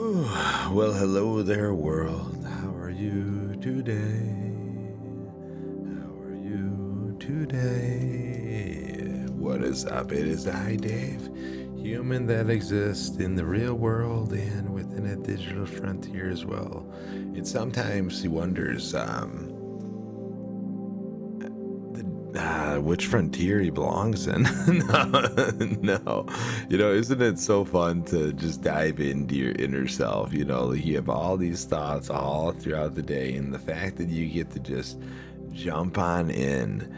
Well, hello there, world. How are you today? How are you today? What is up? It is I, Dave, human that exists in the real world and within a digital frontier as well. And sometimes he wonders, which frontier he belongs in. No. Isn't it so fun to just dive into your inner self? You have all these thoughts all throughout the day, and the fact that you get to just jump on in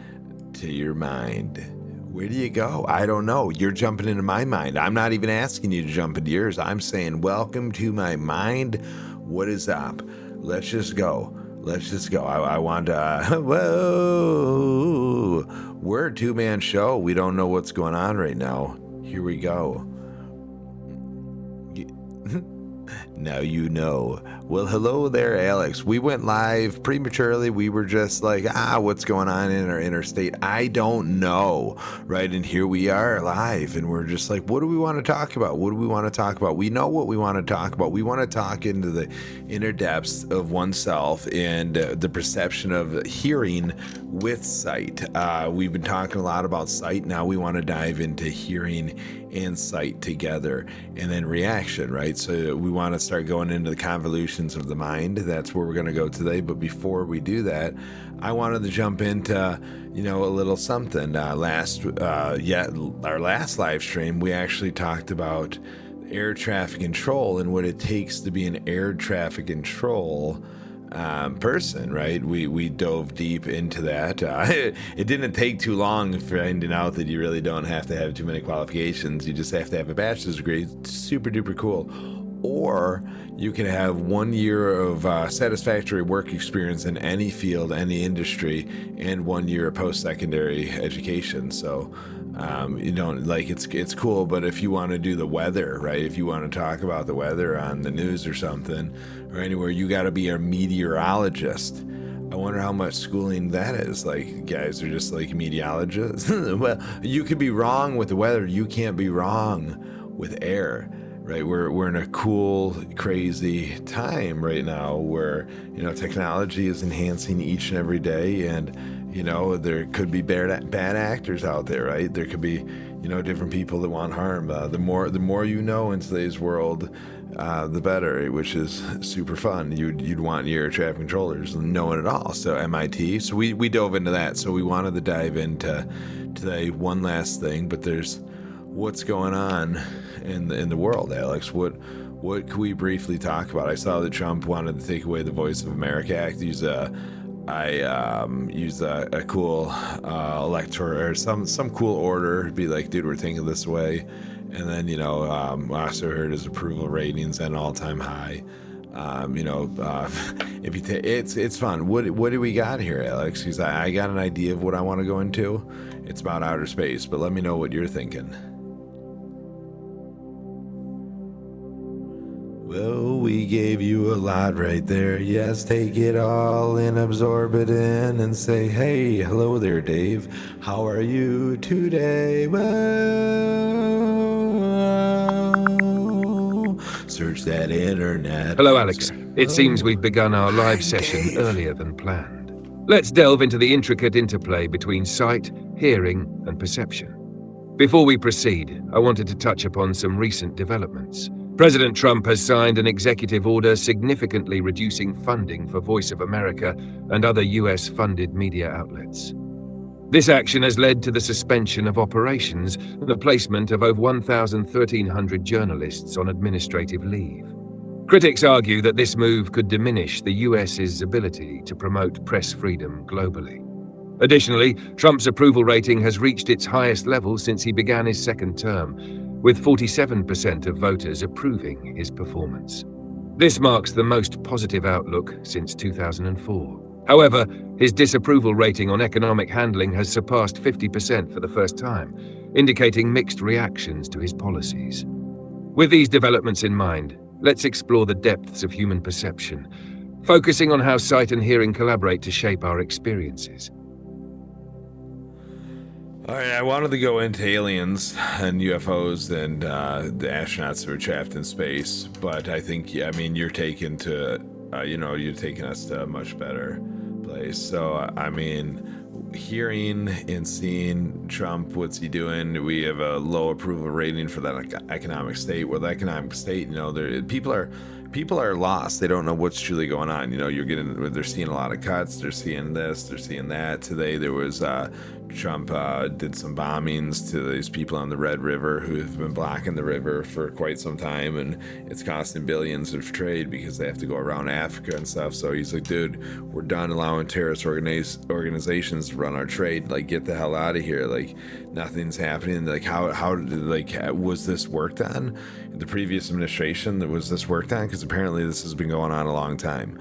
to your mind. Where do you go? I don't know. You're jumping into my mind. I'm not even asking you to jump into yours. I'm saying, welcome to my mind. What is up? Let's just go. I want to, whoa, we're a two-man show. We don't know what's going on right now. Here we go. Now you know. Well, hello there, Alex. We went live prematurely. We were just like, what's going on in our interstate? I don't know, right? And here we are live, and we're just like, what do we want to talk about? We know what we want to talk about. We want to talk into the inner depths of oneself and the perception of hearing with sight. We've been talking a lot about sight. Now we want to dive into hearing and sight together, and then reaction, right? So we want to start going into the convolutions of the mind. That's where we're going to go today. But before we do that, I wanted to jump into, a little something. Our last live stream, we actually talked about air traffic control and what it takes to be an air traffic control person, right? We dove deep into that. It didn't take too long finding out that you really don't have to have too many qualifications. You just have to have a bachelor's degree. Super duper cool. Or you can have 1 year of satisfactory work experience in any field, any industry, and 1 year of post-secondary education. So, it's cool. But if you want to do the weather, right? If you want to talk about the weather on the news or something, or anywhere, you got to be a meteorologist. I wonder how much schooling that is. Like, guys are just like meteorologists. Well, you could be wrong with the weather. You can't be wrong with air. Right, we're in a cool, crazy time right now where, technology is enhancing each and every day, and, there could be bad actors out there, right? There could be, different people that want harm. The more in today's world, the better, which is super fun. You'd want your air traffic controllers knowing it all. So MIT. So we dove into that. So we wanted to dive into today one last thing, but there's what's going on in the world, Alex. What can we briefly talk about? I saw that Trump wanted to take away the Voice of America Act, use a cool electoral or some cool order, be like, dude, we're thinking this way. And then I also heard his approval ratings at an all-time high. If you it's fun. What do we got here, Alex? Because I got an idea of what I want to go into. It's about outer space, but let me know what you're thinking. Well, we gave you a lot right there. Yes, take it all and absorb it in and say, hey, hello there, Dave. How are you today? Whoa. Search that internet. Hello, Alex. It seems we've begun our live session earlier than planned. Let's delve into the intricate interplay between sight, hearing, and perception. Before we proceed, I wanted to touch upon some recent developments. President Trump has signed an executive order significantly reducing funding for Voice of America and other US-funded media outlets. This action has led to the suspension of operations and the placement of over 1,300 journalists on administrative leave. Critics argue that this move could diminish the US's ability to promote press freedom globally. Additionally, Trump's approval rating has reached its highest level since he began his second term, with 47% of voters approving his performance. This marks the most positive outlook since 2004. However, his disapproval rating on economic handling has surpassed 50% for the first time, indicating mixed reactions to his policies. With these developments in mind, let's explore the depths of human perception, focusing on how sight and hearing collaborate to shape our experiences. All right, I wanted to go into aliens and UFOs and the astronauts that were trapped in space, but I think, yeah, I mean, you're taking you're taking us to a much better place. So, I mean, hearing and seeing Trump, what's he doing? We have a low approval rating for that economic state. Well, the economic state, people are lost. They don't know what's truly going on. They're seeing a lot of cuts. They're seeing this. They're seeing that. Today there was Trump did some bombings to these people on the Red River who have been blocking the river for quite some time, and it's costing billions of trade because they have to go around Africa and stuff. So he's like, dude, we're done allowing terrorist organizations to run our trade. Like, get the hell out of here. Like, nothing's happening. Like, was this worked on? The previous administration, was this worked on? Because apparently this has been going on a long time.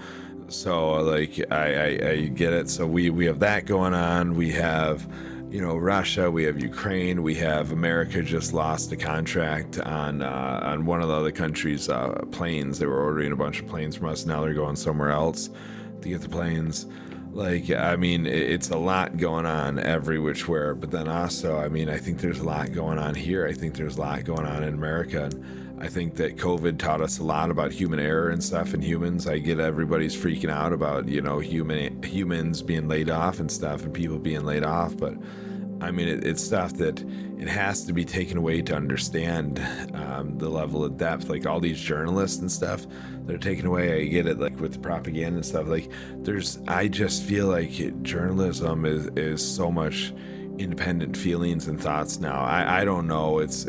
So like I get it. So we have that going on. We have Russia, we have Ukraine, we have America just lost a contract on one of the other countries' planes. They were ordering a bunch of planes from us. Now they're going somewhere else to get the planes. Like, I mean, it's a lot going on every which where, but then also, I mean, I think there's a lot going on here. I think there's a lot going on in America, and I think that COVID taught us a lot about human error and stuff and humans. I get everybody's freaking out about, humans being laid off and stuff and people being laid off, but I mean, it's stuff that it has to be taken away to understand the level of depth. Like all these journalists and stuff, they're taken away. I get it, like with the propaganda and stuff. Like I just feel like journalism is so much independent feelings and thoughts now. I don't know. It's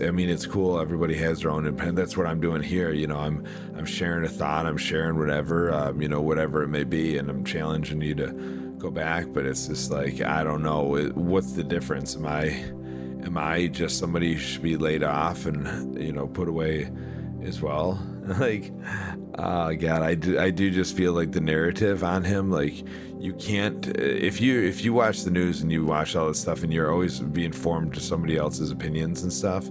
cool. Everybody has their own independent. That's what I'm doing here. I'm sharing a thought. I'm sharing whatever, whatever it may be, and I'm challenging you to go back. But it's just like, I don't know. What's the difference? Am I just somebody who should be laid off and put away as well? Like, God, I do just feel like the narrative on him, like, you can't, if you watch the news and you watch all this stuff and you're always being informed to somebody else's opinions and stuff,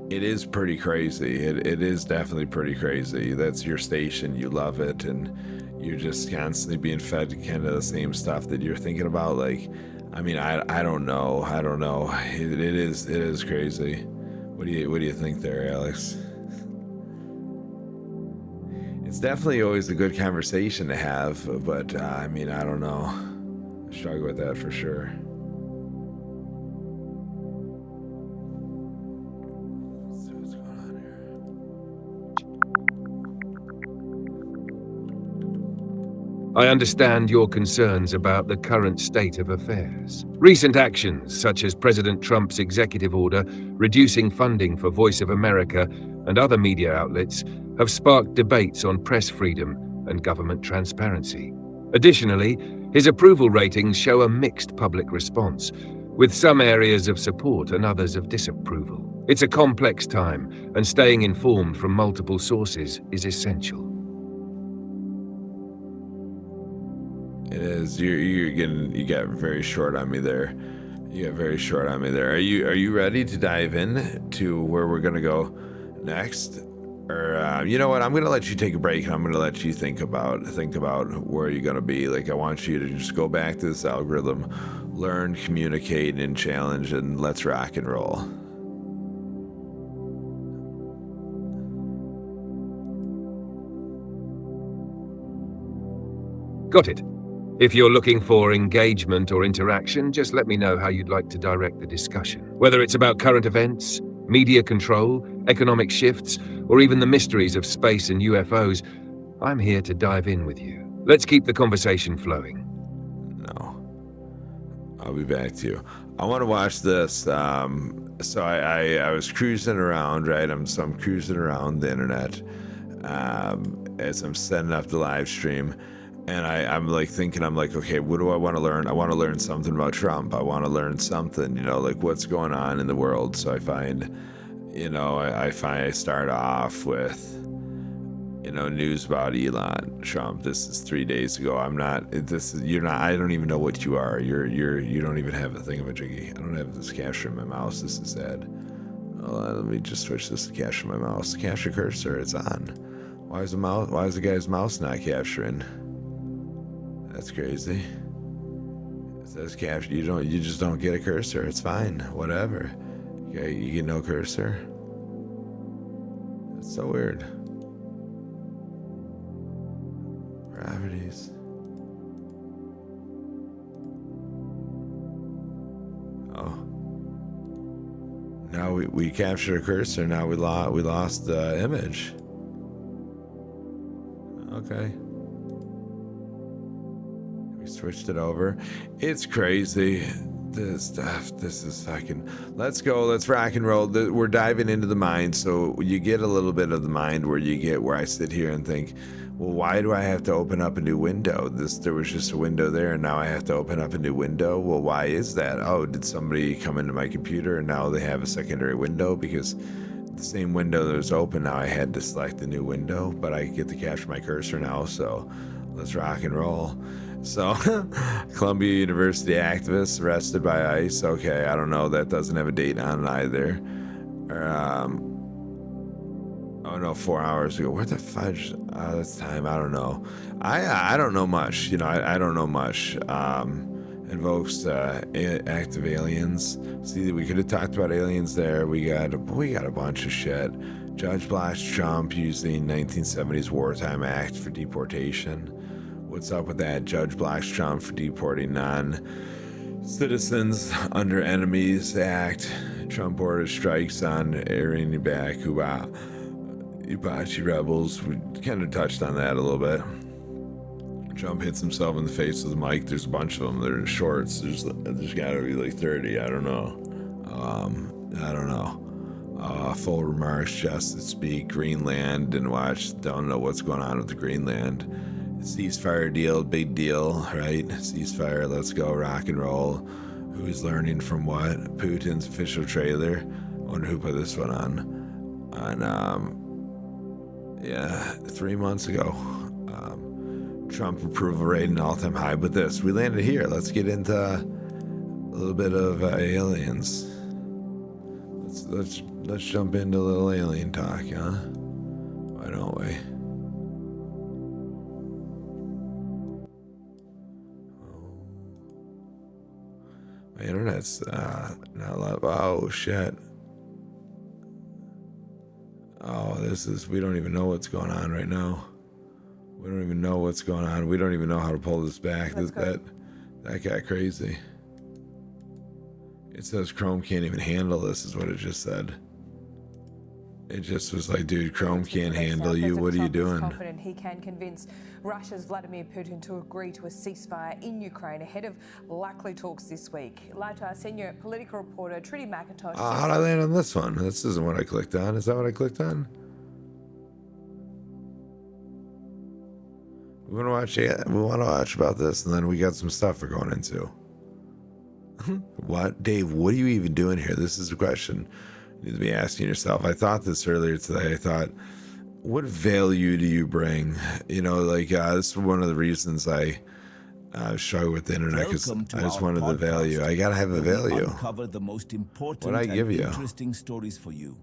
it is pretty crazy. It is definitely pretty crazy. That's your station, you love it, and you're just constantly being fed kind of the same stuff that you're thinking about. Like, I mean, I don't know. It is crazy. What do you think there, Alex? It's definitely always a good conversation to have, but I mean, I don't know. I struggle with that for sure. Let's see what's going on I understand your concerns about the current state of affairs. Recent actions, such as President Trump's executive order reducing funding for Voice of America and other media outlets, have sparked debates on press freedom and government transparency. Additionally, his approval ratings show a mixed public response, with some areas of support and others of disapproval. It's a complex time, and staying informed from multiple sources is essential. It is. You got very short on me there. Are you ready to dive in to where we're gonna go next? Or you know what? I'm gonna let you take a break, and I'm gonna let you think about where you're gonna be. Like, I want you to just go back to this algorithm, learn, communicate, and challenge, and let's rock and roll. Got it. If you're looking for engagement or interaction, just let me know how you'd like to direct the discussion. Whether it's about current events, media control, economic shifts, or even the mysteries of space and UFOs, I'm here to dive in with you. Let's keep the conversation flowing. No. I'll be back to you. I want to watch this. So I was cruising around, right? I'm cruising around the internet as I'm setting up the live stream. And I'm like thinking, okay, what do I want to learn? I want to learn something about Trump. I want to learn something, like what's going on in the world. So I find, I start off with, news about Elon Trump. This is 3 days ago. I don't even know what you are. You don't even have a thingamajiggy. I don't have this capture in my mouse. This is sad. Let me just switch this to capture my mouse. Capture cursor, it's on. Why is the guy's mouse not capturing? That's crazy. It says capture. You just don't get a cursor. It's fine. Whatever. Okay, you get no cursor. That's so weird. Gravities. Oh. Now we captured a cursor. Now we lost the image. Okay. We switched it over. It's crazy. This stuff. This is fucking. Let's go. Let's rock and roll. We're diving into the mind. So you get a little bit of the mind where I sit here and think, well, why do I have to open up a new window? There was just a window there, and now I have to open up a new window. Well, why is that? Oh, did somebody come into my computer and now they have a secondary window? Because the same window that was open, now I had to select the new window, but I get to capture my cursor now, so let's rock and roll. So, Columbia University activists arrested by ICE. Okay, I don't know. That doesn't have a date on it either. Oh no, 4 hours ago. Where the fudge? That's time. I don't know. I don't know much. I don't know much. Invokes active aliens. See, we could have talked about aliens there. We got a bunch of shit. Judge blocks Trump using 1970s wartime act for deportation. What's up with that? Judge blocks Trump for deporting non-citizens under Enemies Act. Trump orders strikes on Iranian-backed Ibachi rebels. We kind of touched on that a little bit. Trump hits himself in the face with a mic. There's a bunch of them. They're in shorts. There's gotta be like 30. I don't know. Full remarks, justice speak. Greenland. Didn't watch. Don't know what's going on with the Greenland. Ceasefire deal. Big deal, right? Ceasefire. Let's go. Rock and roll. Who's learning from what? Putin's official trailer. I wonder who put this one on. 3 months ago. Trump approval rate an all-time high, but we landed here. Let's get into a little bit of aliens. Let's jump into a little alien talk, huh? Why don't we? My internet's not live. Oh shit. Oh, we don't even know what's going on right now. We don't even know what's going on. We don't even know how to pull this back. That got crazy. It says Chrome can't even handle this, is what it just said. It just was like, dude, Chrome can't handle you. What are you doing? Confident he can convince Russia's Vladimir Putin to agree to a ceasefire in Ukraine ahead of likely talks this week. Live to our senior political reporter, Trudy McIntosh. How'd I land on this one? This isn't what I clicked on. Is that what I clicked on? We want to watch about this, and then we got some stuff we're going into. What? Dave, what are you even doing here? This is a question you need to be asking yourself. I thought this earlier today. I thought, what value do you bring? This is one of the reasons I struggle with the internet, because I just wanted the value. I gotta have the value. Uncover the most important What I give you? Interesting stories for you.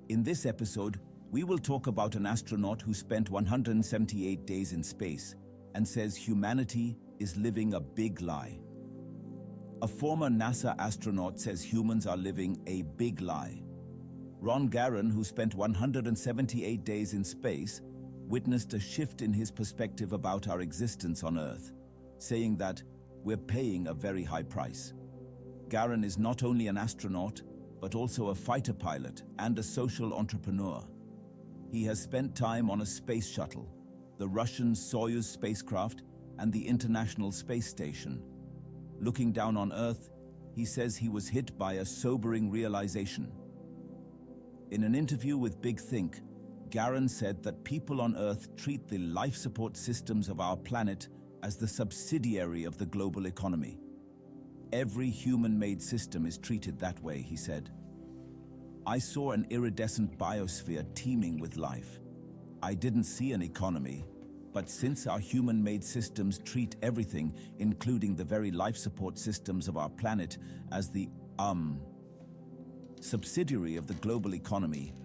In this episode, we will talk about an astronaut who spent 178 days in space and says humanity is living a big lie. A former NASA astronaut says humans are living a big lie. Ron Garin, who spent 178 days in space, witnessed a shift in his perspective about our existence on Earth, saying that we're paying a very high price. Garin is not only an astronaut, but also a fighter pilot and a social entrepreneur. He has spent time on a space shuttle, the Russian Soyuz spacecraft, and the International Space Station. Looking down on Earth, he says he was hit by a sobering realization. In an interview with Big Think, Garin said that people on Earth treat the life support systems of our planet as the subsidiary of the global economy. Every human-made system is treated that way, he said. I saw an iridescent biosphere teeming with life. I didn't see an economy, but since our human-made systems treat everything, including the very life support systems of our planet, as the subsidiary of the global economy,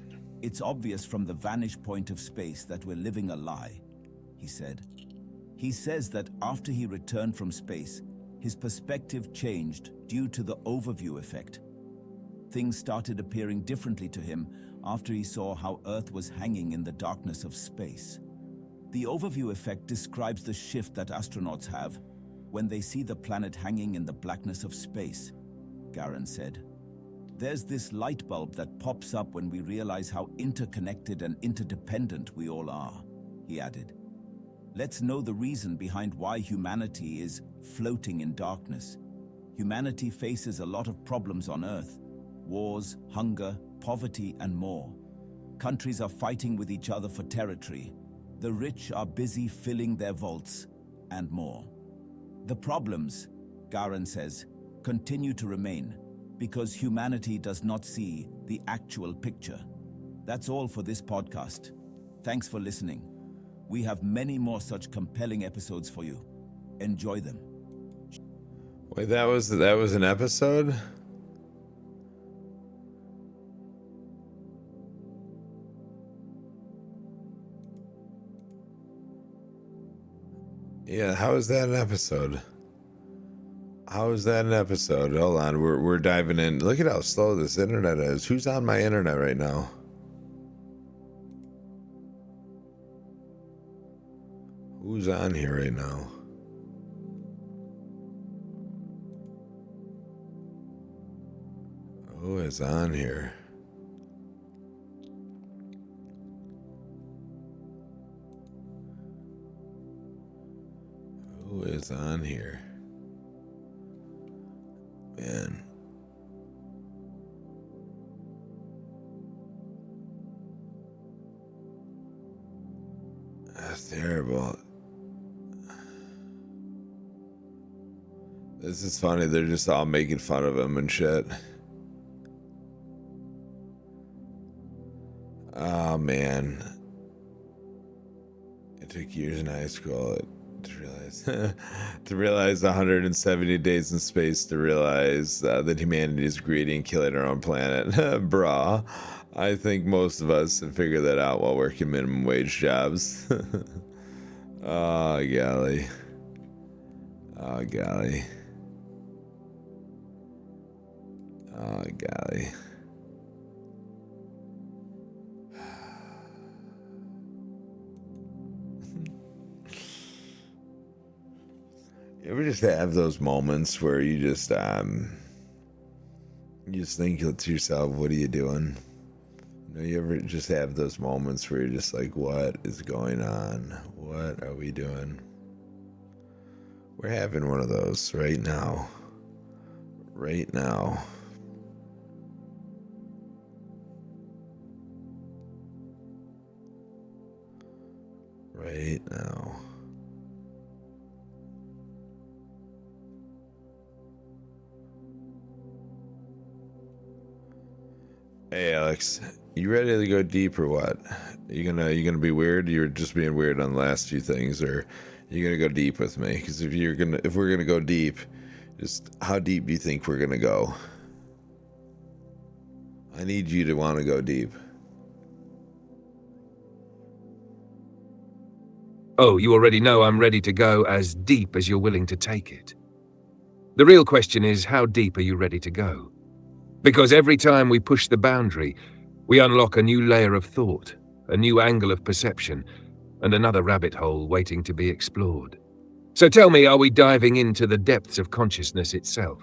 it's obvious from the vantage point of space that we're living a lie, he said. He says that after he returned from space, his perspective changed due to the overview effect. Things started appearing differently to him after he saw how Earth was hanging in the darkness of space. The overview effect describes the shift that astronauts have when they see the planet hanging in the blackness of space, Garin said. There's this light bulb that pops up when we realize how interconnected and interdependent we all are, he added. Let's know the reason behind why humanity is floating in darkness. Humanity faces a lot of problems on Earth: wars, hunger, poverty, and more. Countries are fighting with each other for territory. The rich are busy filling their vaults, and more. The problems, Garin says, continue to remain because humanity does not see the actual picture. That's all for this podcast. Thanks for listening. We have many more such compelling episodes for you. Enjoy them. Wait, that was an episode? Yeah, how is that an episode? How is that an episode? Hold on, we're diving in. Look at how slow this internet is. Who's on my internet right now? Who's on here right now? Who is on here? Who is on here? Man. That's terrible. This is funny. They're just all making fun of him and shit. Oh, man. It took years in high school to realize 170 days in space to realize that humanity is greedy and killing our own planet. Brah. I think most of us have figured that out while working minimum wage jobs. Oh, golly. Oh, golly. Oh, golly. You ever just have those moments where you just think to yourself, what are you doing? You know, you ever just have those moments where you're just like, what is going on? What are we doing? We're having one of those right now. Right now. Right now. Hey Alex, you ready to go deep or what? You gonna be weird? You're just being weird on the last few things, or you gonna go deep with me? Because if we're gonna go deep, just how deep do you think we're gonna go? I need you to want to go deep. Oh, you already know I'm ready to go as deep as you're willing to take it. The real question is, how deep are you ready to go? Because every time we push the boundary, we unlock a new layer of thought, a new angle of perception, and another rabbit hole waiting to be explored. So tell me, are we diving into the depths of consciousness itself?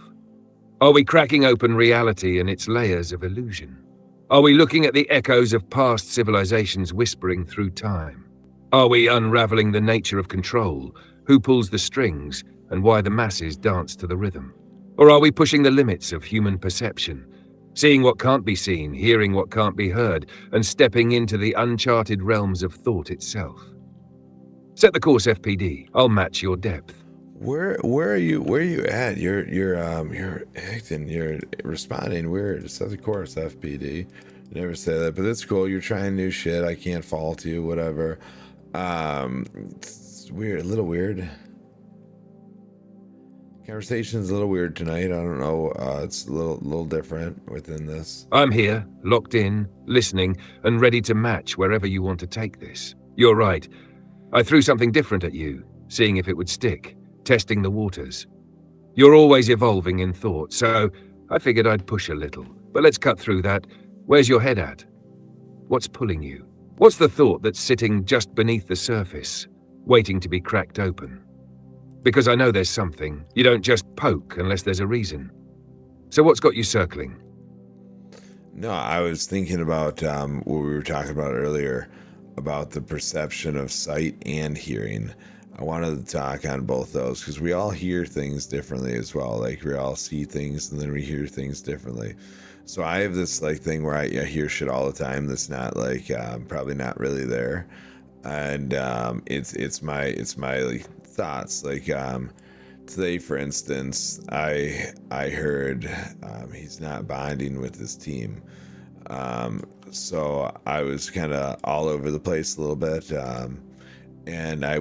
Are we cracking open reality and its layers of illusion? Are we looking at the echoes of past civilizations whispering through time? Are we unraveling the nature of control, who pulls the strings, and why the masses dance to the rhythm? Or are we pushing the limits of human perception, seeing what can't be seen, hearing what can't be heard, and stepping into the uncharted realms of thought itself? Set the course, FPD. I'll match your depth. Where are you at? You're acting, you're responding weird. Set the course, FPD. You never say that, but that's cool. You're trying new shit. I can't fault you, whatever. It's weird, a little weird. Conversation's a little weird tonight. I don't know. It's a little different within this. I'm here, locked in, listening, and ready to match wherever you want to take this. You're right. I threw something different at you, seeing if it would stick, testing the waters. You're always evolving in thought, so I figured I'd push a little. But let's cut through that. Where's your head at? What's pulling you? What's the thought that's sitting just beneath the surface, waiting to be cracked open? Because I know there's something. You don't just poke unless there's a reason. So what's got you circling? No, I was thinking about what we were talking about earlier, about the perception of sight and hearing. I wanted to talk on both those because we all hear things differently as well. Like we all see things and then we hear things differently. So I have this like thing where I hear shit all the time that's not like probably not really there, and it's my like, thoughts. Like today, for instance, I heard he's not bonding with his team. So I was kind of all over the place a little bit. And I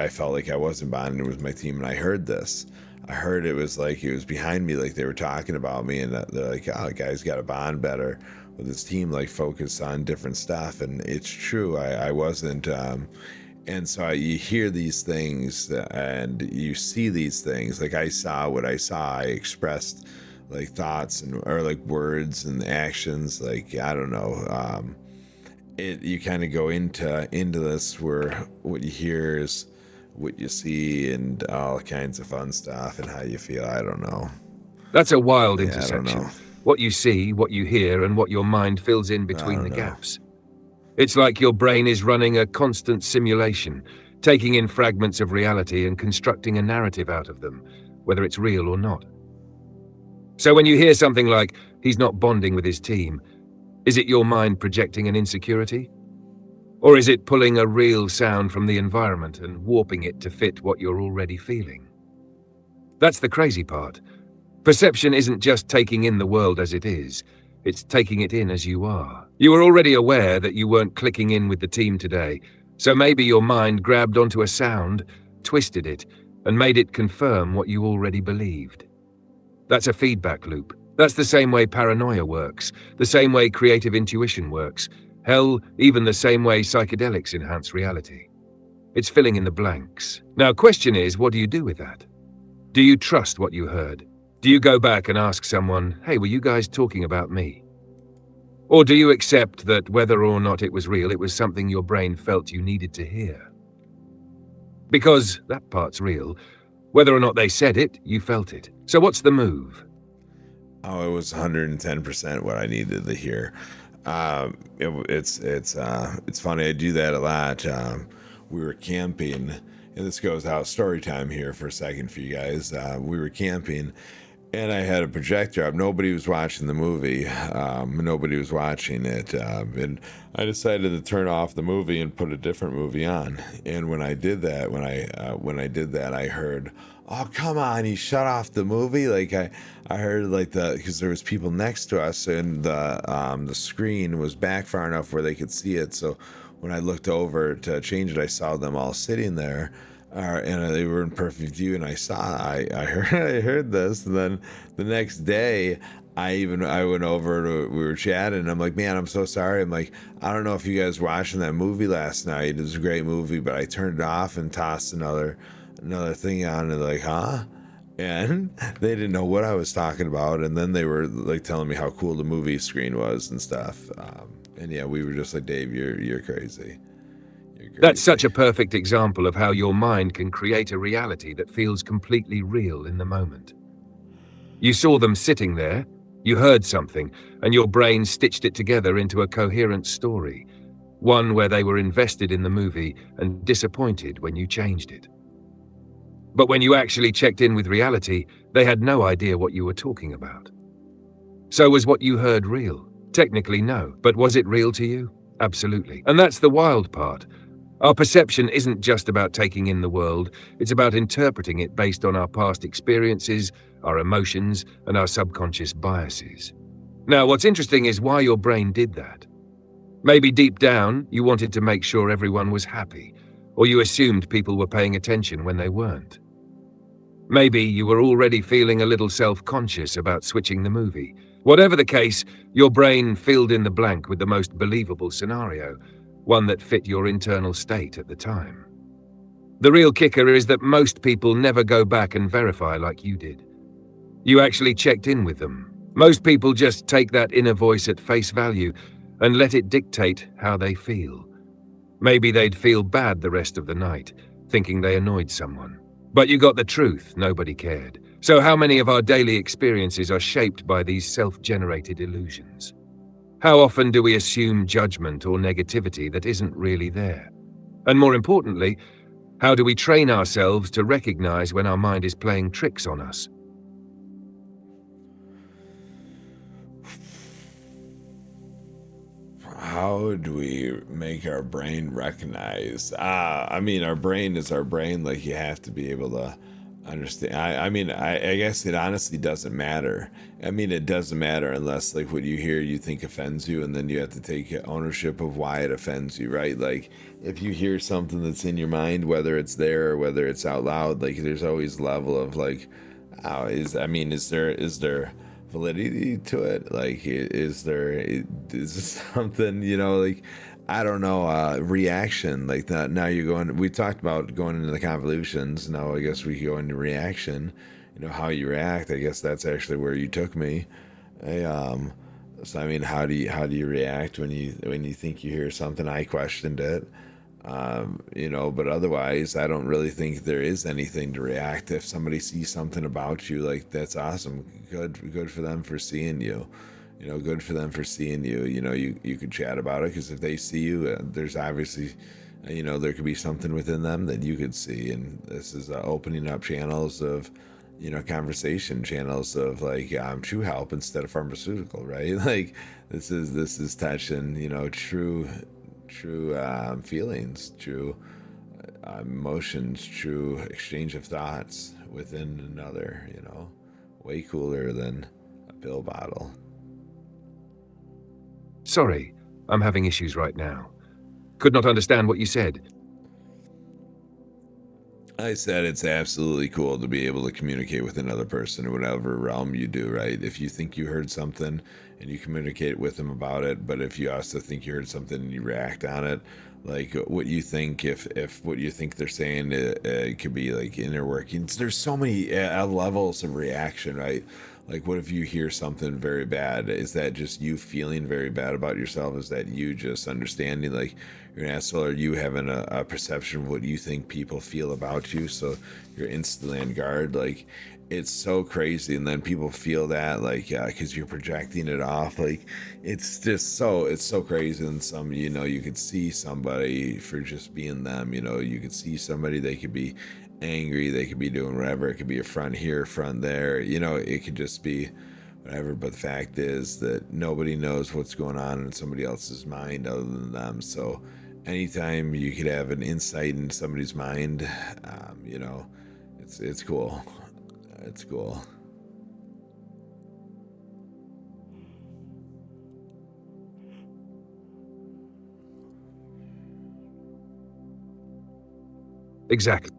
felt like I wasn't bonding with my team, and I heard this. I heard it was behind me, like they were talking about me, and they're like, oh, the guy's got to bond better with his team, like focus on different stuff. And it's true, I wasn't. And so you hear these things and you see these things. Like I saw what I saw. I expressed like thoughts or like words and actions. Like, I don't know. You kind of go into this where what you hear is what you see and all kinds of fun stuff and how you feel. I don't know. That's a wild I intersection. don't know. What you see, what you hear, and what your mind fills in between the gaps. It's like your brain is running a constant simulation, taking in fragments of reality and constructing a narrative out of them, whether it's real or not. So when you hear something like, he's not bonding with his team, is it your mind projecting an insecurity? Or is it pulling a real sound from the environment and warping it to fit what you're already feeling? That's the crazy part. Perception isn't just taking in the world as it is, it's taking it in as you are. You were already aware that you weren't clicking in with the team today, so maybe your mind grabbed onto a sound, twisted it, and made it confirm what you already believed. That's a feedback loop. That's the same way paranoia works, the same way creative intuition works, hell, even the same way psychedelics enhance reality. It's filling in the blanks. Now, question is, what do you do with that? Do you trust what you heard? Do you go back and ask someone, hey, were you guys talking about me? Or do you accept that whether or not it was real, it was something your brain felt you needed to hear? Because that part's real. Whether or not they said it, you felt it. So what's the move? Oh, it was 110% what I needed to hear. It's funny. I do that a lot. We were camping, and this goes out story time here for a second for you guys. We were camping, and I had a projector up. Nobody was watching the movie. Nobody was watching it. And I decided to turn off the movie and put a different movie on. And when I did that, I heard, oh, come on, you shut off the movie. Like I heard like because there was people next to us, and the screen was back far enough where they could see it. So when I looked over to change it, I saw them all sitting there, and they were in perfect view. And I heard this. And then the next day, I went over to, we were chatting, and I'm like, man, I'm so sorry. I'm like, I don't know if you guys were watching that movie last night. It was a great movie, but I turned it off and tossed another thing on, and they're like, huh? And they didn't know what I was talking about. And then they were like telling me how cool the movie screen was and stuff. And yeah, we were just like, Dave, you're crazy. That's such a perfect example of how your mind can create a reality that feels completely real in the moment. You saw them sitting there, you heard something, and your brain stitched it together into a coherent story, one where they were invested in the movie and disappointed when you changed it. But when you actually checked in with reality, they had no idea what you were talking about. So was what you heard real? Technically, no. But was it real to you? Absolutely. And that's the wild part. Our perception isn't just about taking in the world, it's about interpreting it based on our past experiences, our emotions, and our subconscious biases. Now, what's interesting is why your brain did that. Maybe deep down, you wanted to make sure everyone was happy, or you assumed people were paying attention when they weren't. Maybe you were already feeling a little self-conscious about switching the movie. Whatever the case, your brain filled in the blank with the most believable scenario, one that fit your internal state at the time. The real kicker is that most people never go back and verify like you did. You actually checked in with them. Most people just take that inner voice at face value and let it dictate how they feel. Maybe they'd feel bad the rest of the night, thinking they annoyed someone. But you got the truth, nobody cared. So how many of our daily experiences are shaped by these self-generated illusions? How often do we assume judgment or negativity that isn't really there? And more importantly, how do we train ourselves to recognize when our mind is playing tricks on us? How do we make our brain recognize? I mean, our brain is our brain. Like, you have to be able to understand. I guess it honestly doesn't matter. I mean, it doesn't matter unless, like, what you hear you think offends you, and then you have to take ownership of why it offends you, right? Like, if you hear something that's in your mind, whether it's there or whether it's out loud, like, there's always a level of, like, is there validity to it? Like, is this something, like, I don't know, reaction like that? Now you're going, we talked about going into the convolutions. Now I guess we go into reaction, how you react. I guess that's actually where you took me. So I mean, how do you react when you think you hear something? I questioned it. But otherwise, I don't really think there is anything to react. If somebody sees something about you, like, that's awesome. Good for them for seeing you. Good for them for seeing you. You could chat about it, because if they see you, there's obviously, there could be something within them that you could see. And this is opening up channels of, conversation channels of, like, true help instead of pharmaceutical, right? Like, this is touching, true feelings, true emotions, true exchange of thoughts within another, way cooler than a pill bottle. Sorry, I'm having issues right now. Could not understand what you said. I said it's absolutely cool to be able to communicate with another person in whatever realm you do, right? If you think you heard something and you communicate with them about it, but if you also think you heard something and you react on it, like, what you think, if what you think they're saying, it could be, like, inner workings. There's so many levels of reaction, right? Like, what if you hear something very bad? Is that just you feeling very bad about yourself? Is that you just understanding, like, you're an asshole? Or you having a perception of what you think people feel about you, so you're instantly on guard? Like, it's so crazy. And then people feel that, like, because you're projecting it off. Like, it's so crazy. And some, you could see somebody for just being them. You could see somebody, they could be angry, they could be doing whatever. It could be a front here, front there, it could just be whatever. But the fact is that nobody knows what's going on in somebody else's mind other than them. So anytime you could have an insight into somebody's mind, it's cool. It's cool. Exactly.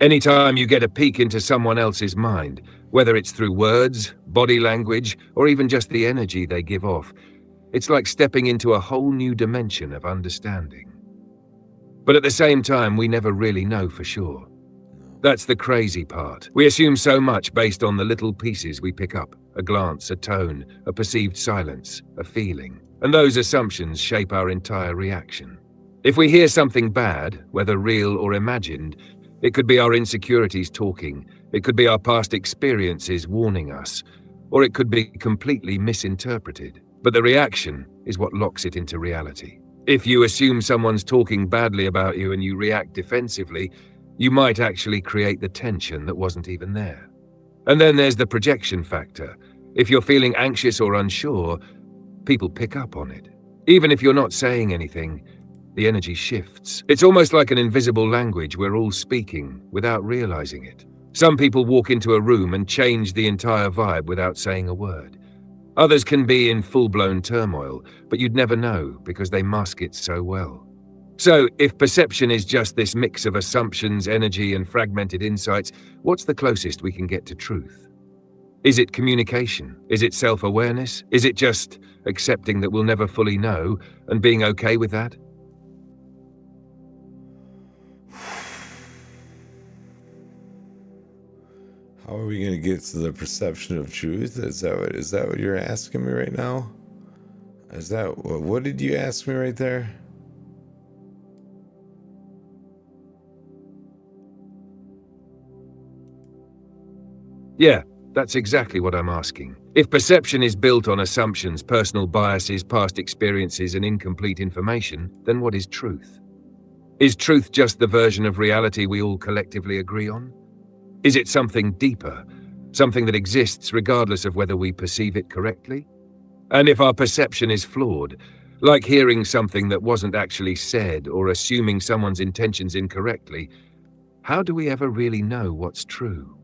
Anytime you get a peek into someone else's mind, whether it's through words, body language, or even just the energy they give off, it's like stepping into a whole new dimension of understanding. But at the same time, we never really know for sure. That's the crazy part. We assume so much based on the little pieces we pick up: a glance, a tone, a perceived silence, a feeling. And those assumptions shape our entire reaction. If we hear something bad, whether real or imagined, it could be our insecurities talking, it could be our past experiences warning us, or it could be completely misinterpreted. But the reaction is what locks it into reality. If you assume someone's talking badly about you and you react defensively, you might actually create the tension that wasn't even there. And then there's the projection factor. If you're feeling anxious or unsure, people pick up on it. Even if you're not saying anything, the energy shifts. It's almost like an invisible language we're all speaking without realizing it. Some people walk into a room and change the entire vibe without saying a word. Others can be in full-blown turmoil, but you'd never know because they mask it so well. So, if perception is just this mix of assumptions, energy, and fragmented insights, what's the closest we can get to truth? Is it communication? Is it self-awareness? Is it just accepting that we'll never fully know and being okay with that? How are we going to get to the perception of truth? Is that what you're asking me right now? Is that what did you ask me right there? Yeah, that's exactly what I'm asking. If perception is built on assumptions, personal biases, past experiences, and incomplete information, then what is truth? Is truth just the version of reality we all collectively agree on? Is it something deeper, something that exists regardless of whether we perceive it correctly? And if our perception is flawed, like hearing something that wasn't actually said or assuming someone's intentions incorrectly, how do we ever really know what's true?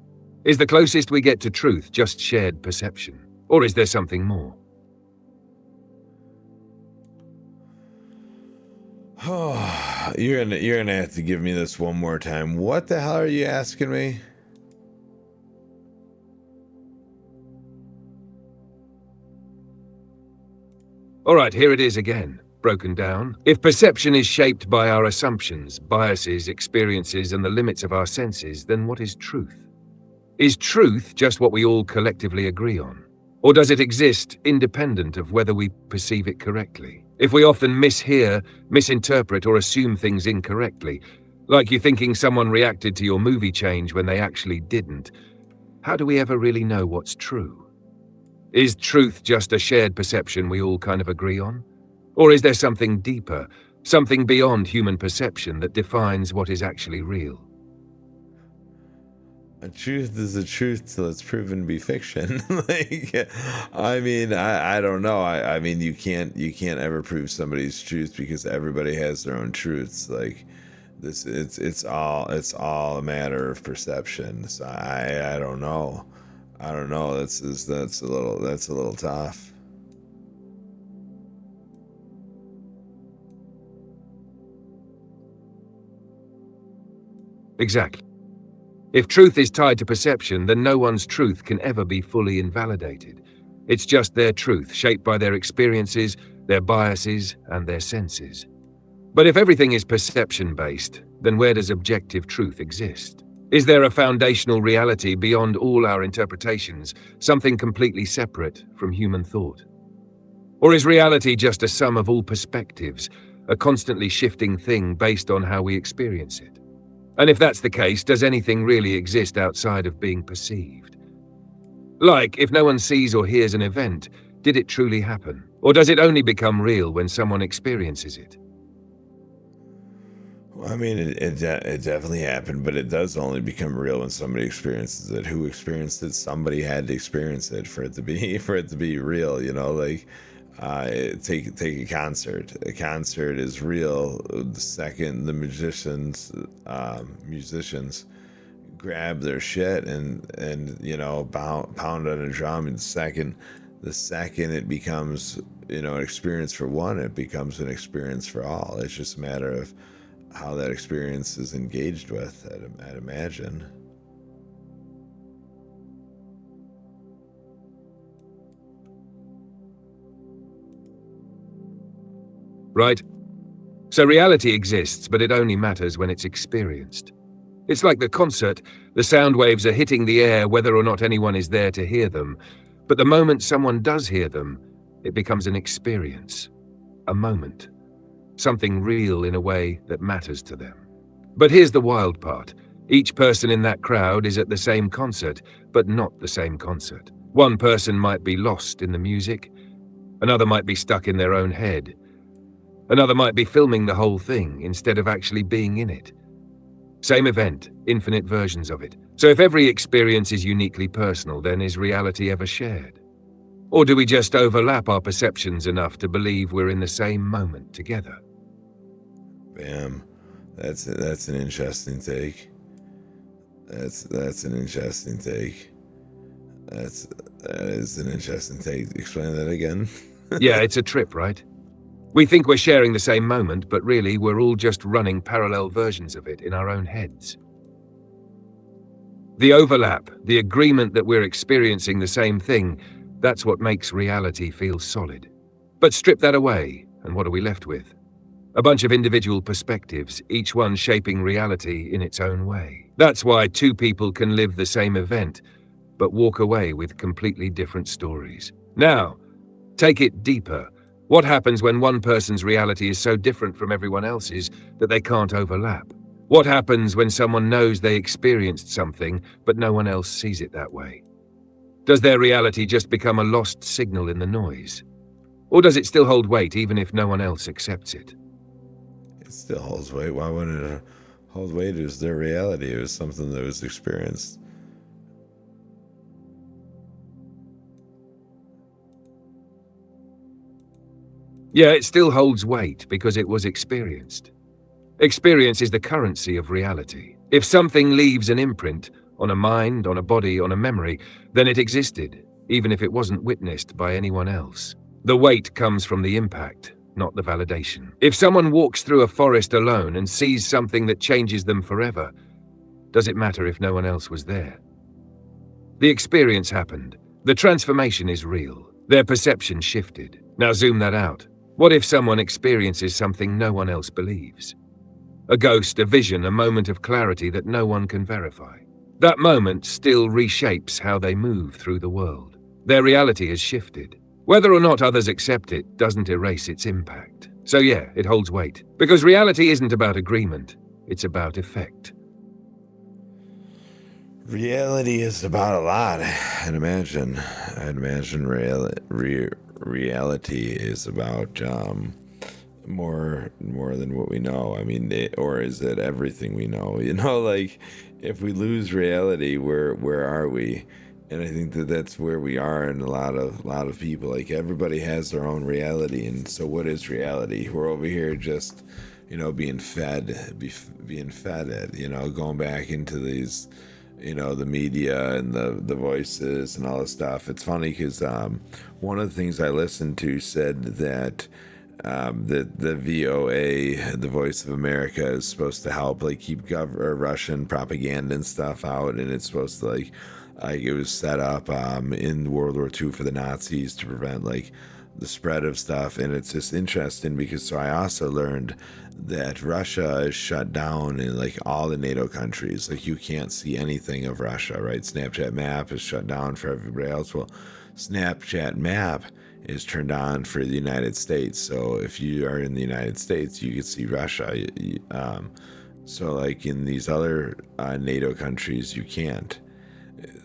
Is the closest we get to truth just shared perception? Or is there something more? Oh, you're gonna have to give me this one more time. What the hell are you asking me? All right, here it is again, broken down. If perception is shaped by our assumptions, biases, experiences, and the limits of our senses, then what is truth? Is truth just what we all collectively agree on? Or does it exist independent of whether we perceive it correctly? If we often mishear, misinterpret, or assume things incorrectly, like you thinking someone reacted to your movie change when they actually didn't, how do we ever really know what's true? Is truth just a shared perception we all kind of agree on? Or is there something deeper, something beyond human perception that defines what is actually real? A truth is a truth till it's proven to be fiction. I don't know. I mean, you can't ever prove somebody's truth because everybody has their own truths. Like this, it's all a matter of perception. So I don't know. I don't know. That's a little tough. Exactly. If truth is tied to perception, then no one's truth can ever be fully invalidated. It's just their truth, shaped by their experiences, their biases, and their senses. But if everything is perception-based, then where does objective truth exist? Is there a foundational reality beyond all our interpretations, something completely separate from human thought? Or is reality just a sum of all perspectives, a constantly shifting thing based on how we experience it? And if that's the case, does anything really exist outside of being perceived? Like, if no one sees or hears an event, did it truly happen? Or does it only become real when someone experiences it? Well, I mean, it definitely happened, but it does only become real when somebody experiences it. Who experienced it? Somebody had to experience it for it to be real. You know, like take a concert. A concert is real the second the musicians grab their shit and pound on a drum, and the second it becomes an experience for one, it becomes an experience for all. It's just a matter of how that experience is engaged with, I'd imagine. Right? So reality exists, but it only matters when it's experienced. It's like the concert, the sound waves are hitting the air whether or not anyone is there to hear them. But the moment someone does hear them, it becomes an experience, a moment, something real in a way that matters to them. But here's the wild part. Each person in that crowd is at the same concert, but not the same concert. One person might be lost in the music, another might be stuck in their own head, another might be filming the whole thing instead of actually being in it. Same event, infinite versions of it. So if every experience is uniquely personal, then is reality ever shared? Or do we just overlap our perceptions enough to believe we're in the same moment together? Bam. That's an interesting take. That's an interesting take. That is an interesting take. Explain that again. Yeah, it's a trip, right? We think we're sharing the same moment, but really we're all just running parallel versions of it in our own heads. The overlap, the agreement that we're experiencing the same thing, that's what makes reality feel solid. But strip that away, and what are we left with? A bunch of individual perspectives, each one shaping reality in its own way. That's why two people can live the same event, but walk away with completely different stories. Now, take it deeper. What happens when one person's reality is so different from everyone else's that they can't overlap? What happens when someone knows they experienced something, but no one else sees it that way? Does their reality just become a lost signal in the noise? Or does it still hold weight even if no one else accepts it? It still holds weight. Why wouldn't it hold weight? It was their reality. It was something that was experienced. Yeah, it still holds weight because it was experienced. Experience is the currency of reality. If something leaves an imprint on a mind, on a body, on a memory, then it existed, even if it wasn't witnessed by anyone else. The weight comes from the impact, not the validation. If someone walks through a forest alone and sees something that changes them forever, does it matter if no one else was there? The experience happened. The transformation is real. Their perception shifted. Now zoom that out. What if someone experiences something no one else believes? A ghost, a vision, a moment of clarity that no one can verify. That moment still reshapes how they move through the world. Their reality has shifted. Whether or not others accept it doesn't erase its impact. So yeah, it holds weight. Because reality isn't about agreement, it's about effect. Reality is about a lot. I'd imagine reality is about more than what we know. I mean, or is it everything we know? You know, like if we lose reality, where are we? And I think that that's where we are in a lot of people. Like everybody has their own reality, and so what is reality? We're over here just, being fed it. Going back into these, the media and the voices and all this stuff. It's funny because one of the things I listened to said that the VOA, the Voice of America, is supposed to help like keep Russian propaganda and stuff out, and it's supposed to like it was set up in World War II for the Nazis to prevent like the spread of stuff. And it's just interesting because so I also learned that Russia is shut down in like all the NATO countries. Like you can't see anything of Russia, right? Snapchat map is shut down for everybody else. Well, Snapchat map is turned on for the United States. So if you are in the United States, you can see Russia. So like in these other NATO countries, you can't.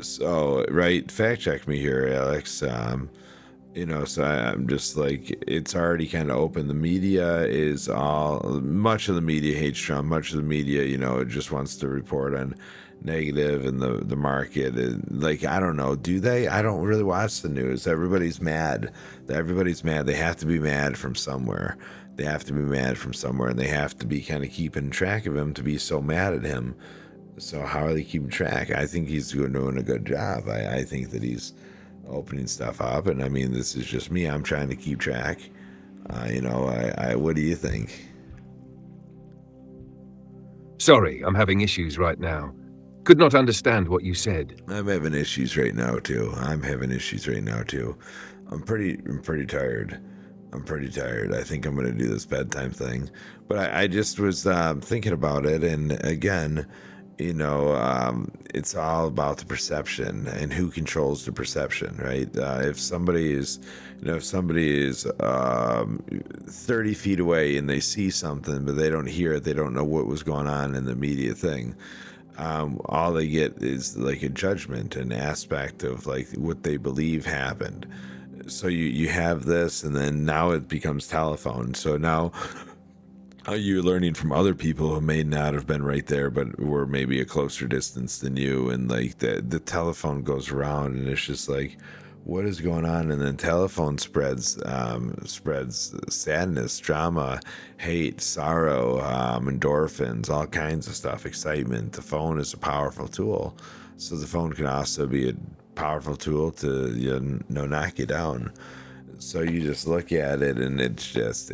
So, right, fact check me here, Alex. So I'm just like, it's already kind of open. The media is much of the media hates Trump. Much of the media, it just wants to report on negative, and the market. Like, I don't know, do they? I don't really watch the news. Everybody's mad. They have to be mad from somewhere. And they have to be kind of keeping track of him to be so mad at him. So how are they keeping track? I think he's doing a good job. I think that he's opening stuff up, and I mean, this is just me. I'm trying to keep track. What do you think? Sorry, I'm having issues right now. Could not understand what you said. I'm having issues right now too. I'm pretty tired. I think I'm gonna do this bedtime thing, but I just was thinking about it, and again, it's all about the perception and who controls the perception, right? If somebody is 30 feet away and they see something, but they don't hear it, they don't know what was going on in the immediate thing. All they get is like a judgment, an aspect of like what they believe happened. So you have this, and then now it becomes telephone. So now you're learning from other people who may not have been right there, but were maybe a closer distance than you, and like the telephone goes around, and it's just like, what is going on? And then telephone spreads sadness, drama, hate, sorrow, endorphins, all kinds of stuff, excitement. The phone is a powerful tool, so the phone can also be a powerful tool to knock you down. So you just look at it, and it's just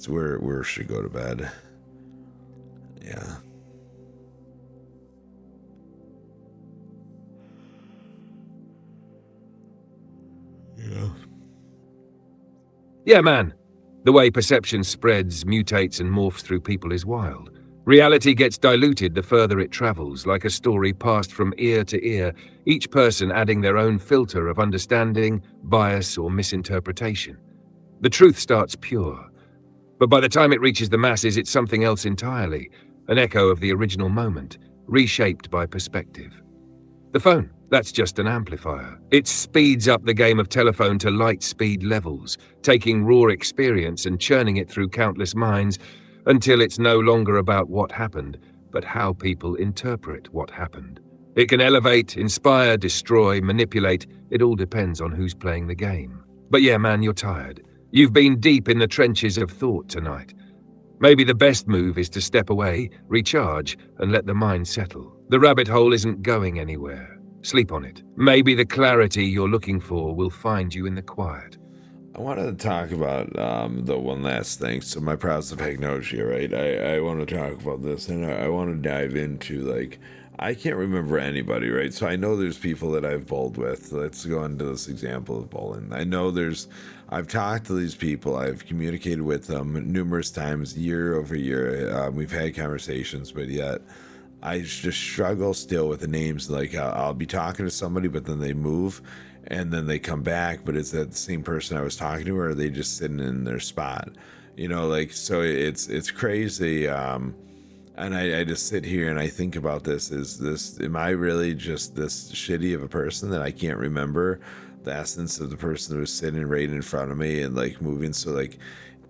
we should go to bed. Yeah. Yeah, man. The way perception spreads, mutates, and morphs through people is wild. Reality gets diluted the further it travels, like a story passed from ear to ear, each person adding their own filter of understanding, bias, or misinterpretation. The truth starts pure, but by the time it reaches the masses, it's something else entirely, an echo of the original moment, reshaped by perspective. The phone, that's just an amplifier. It speeds up the game of telephone to light speed levels, taking raw experience and churning it through countless minds until it's no longer about what happened, but how people interpret what happened. It can elevate, inspire, destroy, manipulate. It all depends on who's playing the game. But yeah, man, you're tired. You've been deep in the trenches of thought tonight. Maybe the best move is to step away, recharge, and let the mind settle. The rabbit hole isn't going anywhere. Sleep on it. Maybe the clarity you're looking for will find you in the quiet. I wanted to talk about the one last thing. So my prosopagnosia, right? I want to talk about this, and I want to dive into, like, I can't remember anybody, right? So I know there's people that I've bowled with. Let's go into this example of bowling. I know I've talked to these people. I've communicated with them numerous times, year over year. We've had conversations, but yet I just struggle still with the names. Like, I'll be talking to somebody, but then they move, and then they come back, but is that the same person I was talking to, or are they just sitting in their spot? You know, like, so it's crazy. And I just sit here and I think about this. Am I really just this shitty of a person that I can't remember the essence of the person who was sitting right in front of me and, like, moving? So, like,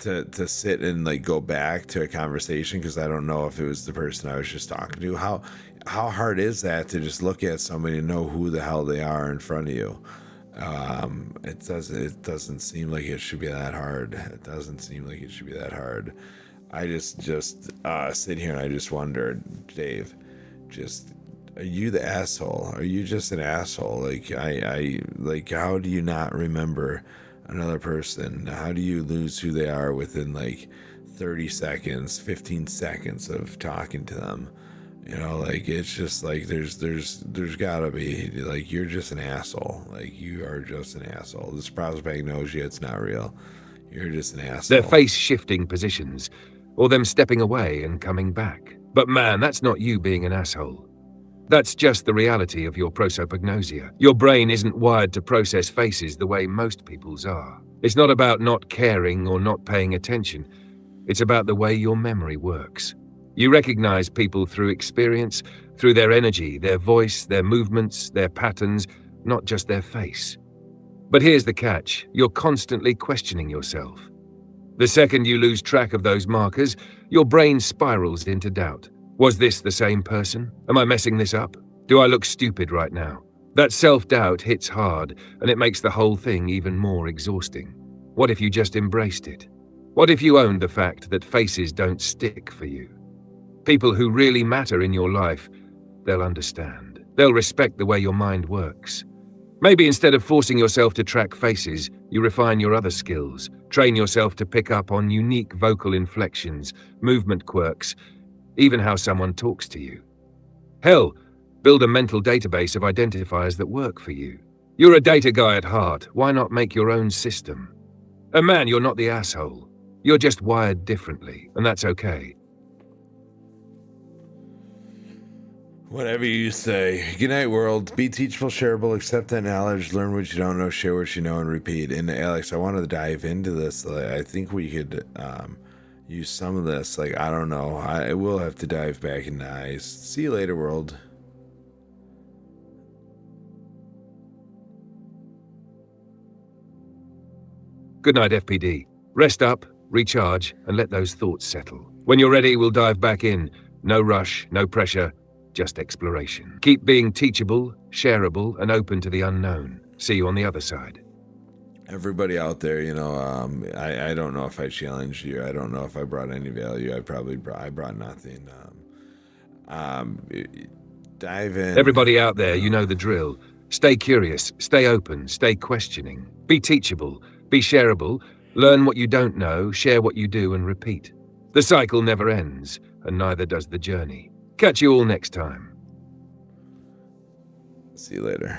to sit and, like, go back to a conversation because I don't know if it was the person I was just talking to. How hard is that to just look at somebody and know who the hell they are in front of you? It doesn't seem like it should be that hard. It doesn't seem like it should be that hard. I just sit here and I just wonder, Dave, are you the asshole? Are you just an asshole? Like, like, how do you not remember another person? How do you lose who they are within, like, 30 seconds, 15 seconds of talking to them? You know, like, it's just like there's gotta be, like, you're just an asshole. Like, you are just an asshole. This prosopagnosia, it's not real. You're just an asshole. Their face shifting positions, or them stepping away and coming back. But man, that's not you being an asshole. That's just the reality of your prosopagnosia. Your brain isn't wired to process faces the way most people's are. It's not about not caring or not paying attention. It's about the way your memory works. You recognize people through experience, through their energy, their voice, their movements, their patterns, not just their face. But here's the catch. You're constantly questioning yourself. The second you lose track of those markers, your brain spirals into doubt. Was this the same person? Am I messing this up? Do I look stupid right now? That self-doubt hits hard, and it makes the whole thing even more exhausting. What if you just embraced it? What if you owned the fact that faces don't stick for you? People who really matter in your life, they'll understand. They'll respect the way your mind works. Maybe instead of forcing yourself to track faces, you refine your other skills. Train yourself to pick up on unique vocal inflections, movement quirks, even how someone talks to you. Hell, build a mental database of identifiers that work for you. You're a data guy at heart. Why not make your own system? And man, you're not the asshole. You're just wired differently, and that's okay. Whatever you say. Good night, world. Be teachable, shareable, accept that knowledge, learn what you don't know, share what you know, and repeat. And Alex, I wanted to dive into this. I think we could use some of this. Like, I don't know. I will have to dive back into eyes. See you later, world. Good night, FPD. Rest up, recharge, and let those thoughts settle. When you're ready, we'll dive back in. No rush, no pressure. Just exploration. Keep being teachable, shareable, and open to the unknown. See you on the other side. Everybody out there, you know, I don't know if I challenged you. I don't know if I brought any value. I brought nothing. Dive in. Everybody out there, you know the drill. Stay curious, stay open, stay questioning. Be teachable, be shareable. Learn what you don't know, share what you do, and repeat. The cycle never ends, and neither does the journey. Catch you all next time. See you later.